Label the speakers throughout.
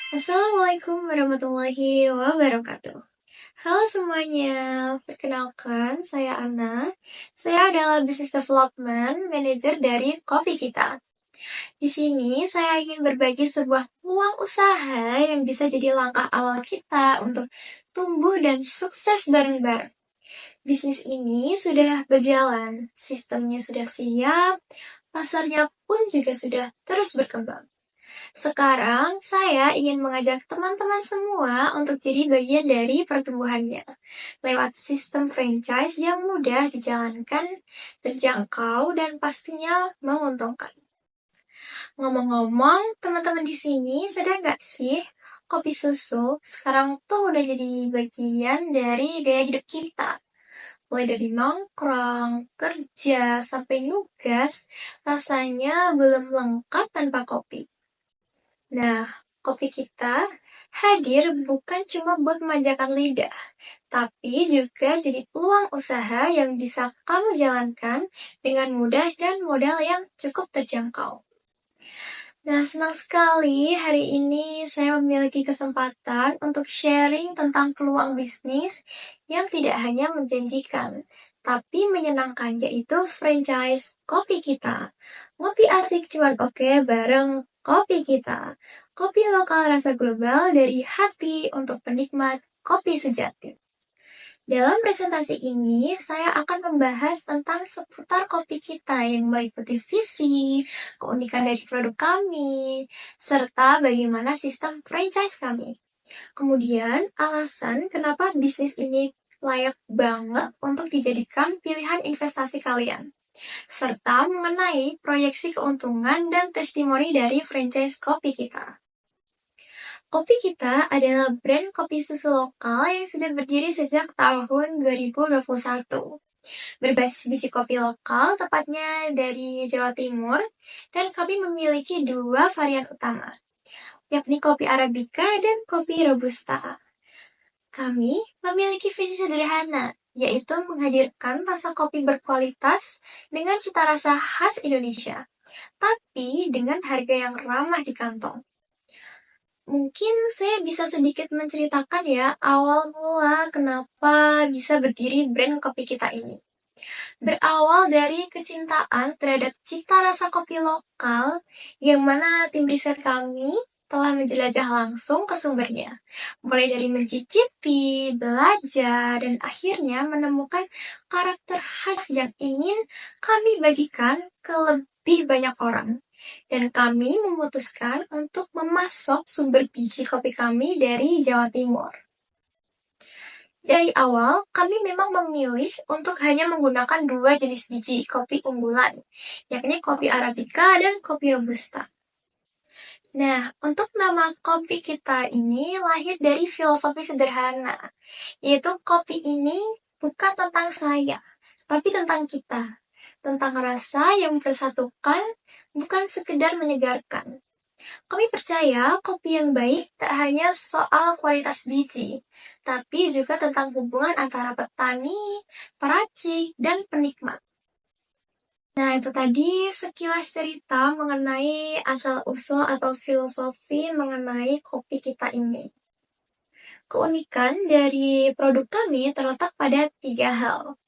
Speaker 1: Assalamualaikum warahmatullahi wabarakatuh. Halo semuanya, perkenalkan saya Ana. Saya adalah Business Development Manager dari Kopi Kita. Di sini saya ingin berbagi sebuah peluang usaha yang bisa jadi langkah awal kita untuk tumbuh dan sukses bareng-bareng. Bisnis ini sudah berjalan, sistemnya sudah siap, pasarnya pun juga sudah terus berkembang. Sekarang, saya ingin mengajak teman-teman semua untuk jadi bagian dari pertumbuhannya. Lewat sistem franchise yang mudah dijalankan, terjangkau, dan pastinya menguntungkan. Ngomong-ngomong, teman-teman di sini sadar nggak sih? Kopi susu sekarang tuh udah jadi bagian dari gaya hidup kita. Mulai dari nongkrong, kerja, sampai nugas, rasanya belum lengkap tanpa kopi. Nah, kopi kita hadir bukan cuma buat memanjakan lidah, tapi juga jadi peluang usaha yang bisa kamu jalankan dengan mudah dan modal yang cukup terjangkau. Nah, senang sekali hari ini saya memiliki kesempatan untuk sharing tentang peluang bisnis yang tidak hanya menjanjikan, tapi menyenangkan, yaitu franchise Kopi Kita. Ngopi asik cuman oke bareng Kopi Kita. Kopi lokal rasa global dari hati untuk penikmat kopi sejati. Dalam presentasi ini, saya akan membahas tentang seputar kopi kita yang meliputi visi, keunikan dari produk kami, serta bagaimana sistem franchise kami. Kemudian, alasan kenapa bisnis ini layak banget untuk dijadikan pilihan investasi kalian, serta mengenai proyeksi keuntungan dan testimoni dari franchise kopi kita. Kopi Kita adalah brand kopi susu lokal yang sudah berdiri sejak tahun 2021. Berbasis biji kopi lokal, tepatnya dari Jawa Timur, dan kami memiliki dua varian utama, yakni kopi Arabica dan kopi Robusta. Kami memiliki visi sederhana, yaitu menghadirkan rasa kopi berkualitas dengan cita rasa khas Indonesia, tapi dengan harga yang ramah di kantong. Mungkin saya bisa sedikit menceritakan ya awal mula kenapa bisa berdiri brand kopi kita ini. Berawal dari kecintaan terhadap cita rasa kopi lokal yang mana tim riset kami telah menjelajah langsung ke sumbernya. Mulai dari mencicipi, belajar, dan akhirnya menemukan karakter khas yang ingin kami bagikan ke lebih banyak orang. Dan kami memutuskan untuk memasok sumber biji kopi kami dari Jawa Timur. Dari awal, kami memang memilih untuk hanya menggunakan dua jenis biji kopi unggulan, yakni kopi Arabica dan kopi Robusta. Nah, untuk nama kopi kita ini lahir dari filosofi sederhana, yaitu kopi ini bukan tentang saya, tapi tentang kita. Tentang rasa yang mempersatukan, bukan sekedar menyegarkan. Kami percaya kopi yang baik tak hanya soal kualitas biji, tapi juga tentang hubungan antara petani, peracik, dan penikmat. Nah, itu tadi sekilas cerita mengenai asal-usul atau filosofi mengenai kopi kita ini. Keunikan dari produk kami terletak pada 3 hal.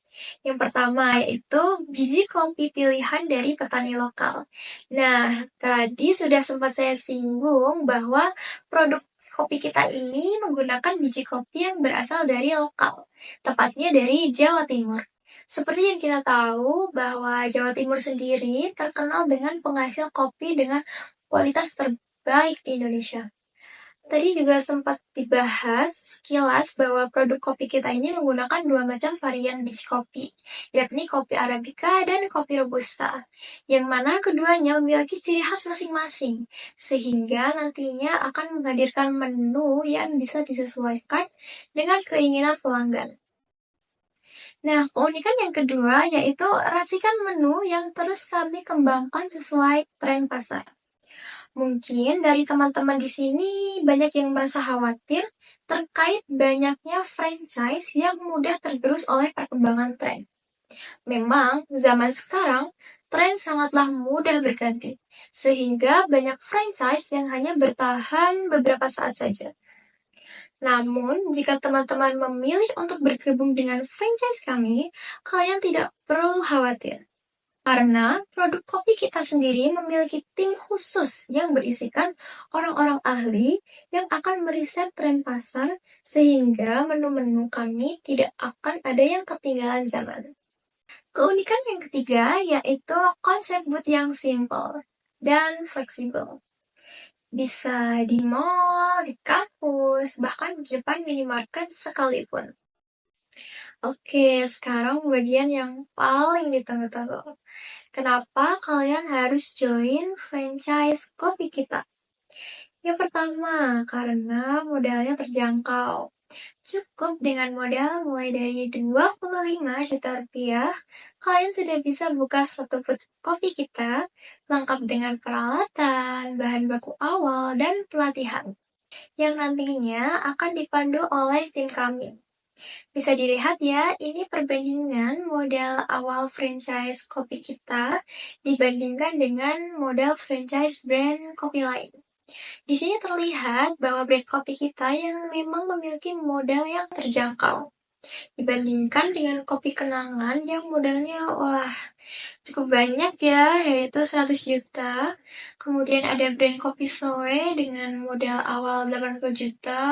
Speaker 1: Yang pertama yaitu biji kopi pilihan dari petani lokal. Nah, tadi sudah sempat saya singgung bahwa produk kopi kita ini menggunakan biji kopi yang berasal dari lokal, tepatnya dari Jawa Timur. Seperti yang kita tahu bahwa Jawa Timur sendiri terkenal dengan penghasil kopi dengan kualitas terbaik di Indonesia. Tadi juga sempat dibahas sekilas bahwa produk kopi kita ini menggunakan dua macam varian biji kopi, yakni kopi Arabica dan kopi Robusta, yang mana keduanya memiliki ciri khas masing-masing, sehingga nantinya akan menghadirkan menu yang bisa disesuaikan dengan keinginan pelanggan. Nah, keunikan yang kedua yaitu racikan menu yang terus kami kembangkan sesuai tren pasar. Mungkin dari teman-teman di sini banyak yang merasa khawatir terkait banyaknya franchise yang mudah tergerus oleh perkembangan tren. Memang, zaman sekarang tren sangatlah mudah berganti, sehingga banyak franchise yang hanya bertahan beberapa saat saja. Namun, jika teman-teman memilih untuk bergabung dengan franchise kami, kalian tidak perlu khawatir. Karena produk kopi kita sendiri memiliki tim khusus yang berisikan orang-orang ahli yang akan meriset tren pasar sehingga menu-menu kami tidak akan ada yang ketinggalan zaman. Keunikan yang ketiga yaitu konsep booth yang simple dan fleksibel. Bisa di mall, di kampus, bahkan di depan minimarket sekalipun. Oke, sekarang bagian yang paling ditunggu-tunggu. Kenapa kalian harus join franchise kopi kita? Yang pertama, karena modalnya terjangkau. Cukup dengan modal mulai dari 25 juta rupiah, kalian sudah bisa buka satu booth kopi kita, lengkap dengan peralatan, bahan baku awal, dan pelatihan, yang nantinya akan dipandu oleh tim kami. Bisa dilihat ya, ini perbandingan modal awal franchise kopi kita dibandingkan dengan modal franchise brand kopi lain. Di sini terlihat bahwa brand kopi kita yang memang memiliki modal yang terjangkau dibandingkan dengan kopi kenangan yang modalnya cukup banyak ya, yaitu 100 juta. Kemudian ada brand kopi Soe dengan modal awal 80 juta.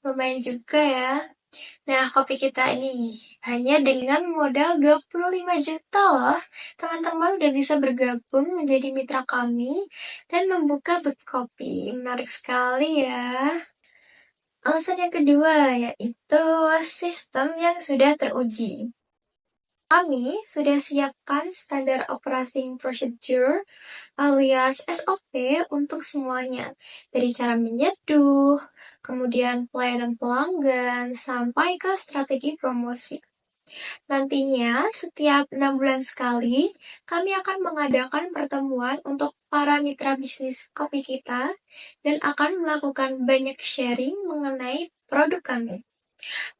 Speaker 1: Lumayan juga ya. Nah, kopi kita ini hanya dengan modal 25 juta loh. Teman-teman udah bisa bergabung menjadi mitra kami dan membuka booth kopi. Menarik sekali ya. Alasan yang kedua yaitu sistem yang sudah teruji. Kami sudah siapkan standar operating procedure alias SOP untuk semuanya. Dari cara menyeduh, kemudian pelayanan pelanggan, sampai ke strategi promosi. Nantinya, setiap 6 bulan sekali, kami akan mengadakan pertemuan untuk para mitra bisnis kopi kita dan akan melakukan banyak sharing mengenai produk kami.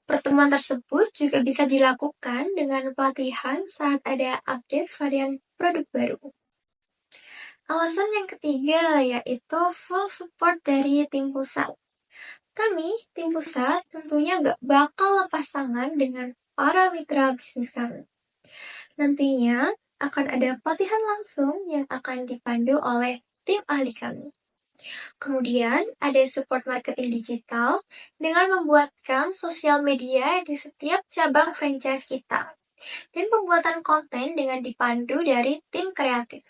Speaker 1: Pertemuan tersebut juga bisa dilakukan dengan pelatihan saat ada update varian produk baru. Alasan yang ketiga yaitu full support dari tim pusat. Kami, tim pusat, tentunya gak bakal lepas tangan dengan para mitra bisnis kami. Nantinya akan ada pelatihan langsung yang akan dipandu oleh tim ahli kami. Kemudian ada support marketing digital dengan membuatkan sosial media di setiap cabang franchise kita. Dan pembuatan konten dengan dipandu dari tim kreatif.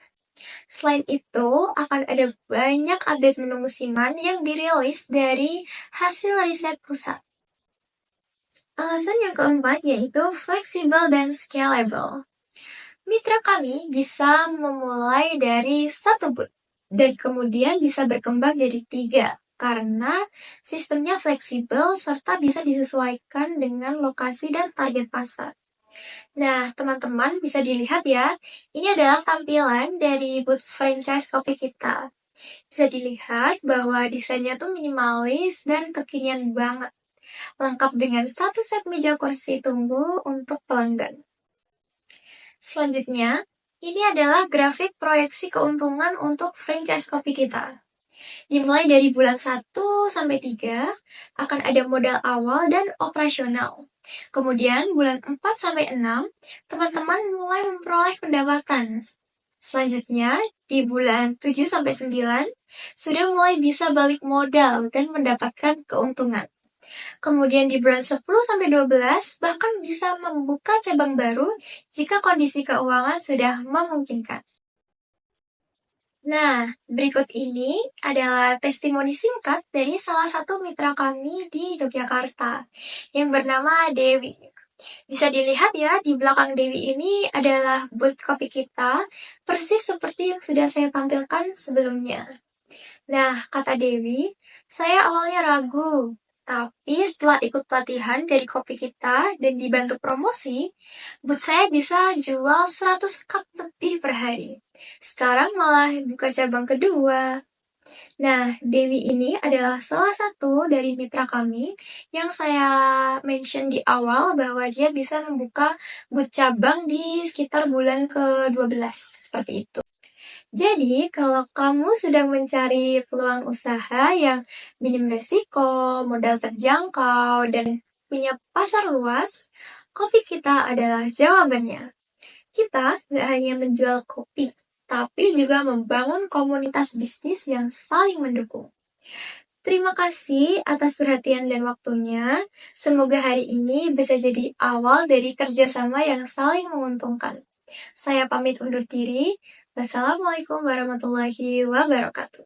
Speaker 1: Selain itu, akan ada banyak update menu musiman yang dirilis dari hasil riset pusat. Alasan yang keempat yaitu fleksibel dan scalable. Mitra kami bisa memulai dari satu booth dan kemudian bisa berkembang jadi 3 karena sistemnya fleksibel serta bisa disesuaikan dengan lokasi dan target pasar. Nah, teman-teman bisa dilihat ya, ini adalah tampilan dari booth franchise kopi kita. Bisa dilihat bahwa desainnya tuh minimalis dan kekinian banget. Lengkap dengan satu set meja kursi tunggu untuk pelanggan. Selanjutnya, ini adalah grafik proyeksi keuntungan untuk franchise kopi kita. Dimulai dari bulan 1 sampai 3 akan ada modal awal dan operasional. Kemudian bulan 4 sampai 6, teman-teman mulai memperoleh pendapatan. Selanjutnya, di bulan 7 sampai 9, sudah mulai bisa balik modal dan mendapatkan keuntungan. Kemudian di bulan 10 sampai 12, bahkan bisa membuka cabang baru jika kondisi keuangan sudah memungkinkan. Nah, berikut ini adalah testimoni singkat dari salah satu mitra kami di Yogyakarta yang bernama Dewi. Bisa dilihat ya, di belakang Dewi ini adalah booth kopi kita, persis seperti yang sudah saya tampilkan sebelumnya. Nah, kata Dewi, saya awalnya ragu, tapi setelah ikut pelatihan dari kopi kita dan dibantu promosi, booth saya bisa jual 100 cup lebih per hari. Sekarang malah buka cabang kedua. Nah, Dewi ini adalah salah satu dari mitra kami yang saya mention di awal bahwa dia bisa membuka booth cabang di sekitar bulan ke-12, seperti itu. Jadi, kalau kamu sedang mencari peluang usaha yang minim risiko, modal terjangkau, dan punya pasar luas, kopi kita adalah jawabannya. Kita nggak hanya menjual kopi, tapi juga membangun komunitas bisnis yang saling mendukung. Terima kasih atas perhatian dan waktunya. Semoga hari ini bisa jadi awal dari kerjasama yang saling menguntungkan. Saya pamit undur diri. Wassalamualaikum warahmatullahi wabarakatuh.